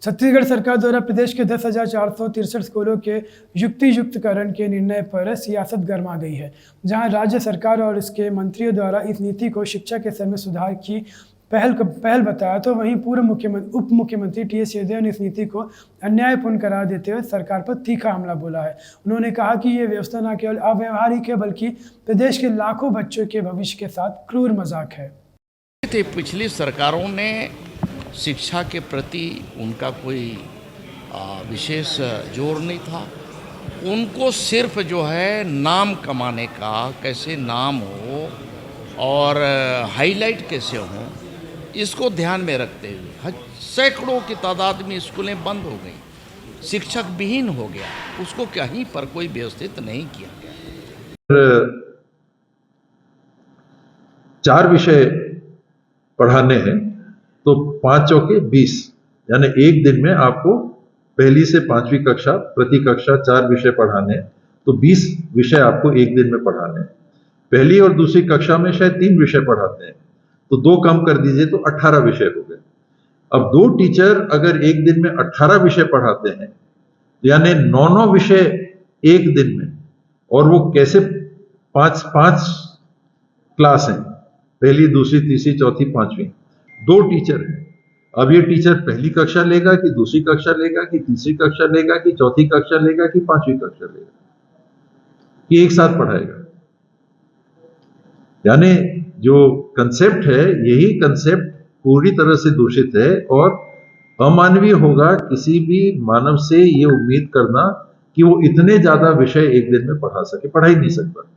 छत्तीसगढ़ सरकार द्वारा प्रदेश के 10,463 स्कूलों के युक्तियुक्तकरण के निर्णय पर सियासत गरमा गई है। जहां राज्य सरकार और इसके मंत्रियों द्वारा इस नीति को शिक्षा के स्तर में सुधार की पहल बताया, तो वहीं पूर्व उप मुख्यमंत्री टीएस सिंहदेव ने इस नीति को अन्यायपूर्ण करार देते हुए सरकार पर तीखा हमला बोला है। उन्होंने कहा कि ये व्यवस्था न केवल अव्यावहारिक है, बल्कि प्रदेश के लाखों बच्चों के भविष्य के साथ क्रूर मजाक है। पिछली सरकारों ने शिक्षा के प्रति उनका कोई विशेष जोर नहीं था। उनको सिर्फ जो है नाम कमाने का, कैसे नाम हो और हाईलाइट कैसे हो, इसको ध्यान में रखते हुए सैकड़ों की तादाद में स्कूलें बंद हो गई, शिक्षक विहीन हो गया, उसको कहीं पर कोई व्यवस्थित नहीं किया गया। 4 विषय पढ़ाने हैं तो 5 चौके 20, यानी एक दिन में आपको पहली से 5वीं कक्षा प्रति कक्षा 4 विषय पढ़ाने हैं, तो 20 विषय आपको एक दिन में पढ़ाने हैं। पहली और दूसरी कक्षा में शायद 3 विषय पढ़ाते हैं, तो 2 कम कर दीजिए तो 18 विषय हो गए। अब 2 टीचर अगर एक दिन में 18 विषय पढ़ाते हैं, यानी 9 विषय एक दिन में, और वो कैसे 5 क्लास हैं, पहली, दूसरी, तीसरी, चौथी, 5वीं, 2 टीचर हैं। अब ये टीचर पहली कक्षा लेगा कि दूसरी कक्षा लेगा कि तीसरी कक्षा लेगा कि चौथी कक्षा लेगा कि 5वीं कक्षा लेगा, कि एक साथ पढ़ाएगा। यानी जो कंसेप्ट है, यही कंसेप्ट पूरी तरह से दूषित है और अमानवीय होगा किसी भी मानव से ये उम्मीद करना कि वो इतने ज्यादा विषय एक दिन में पढ़ा सके। पढ़ा ही नहीं सकता।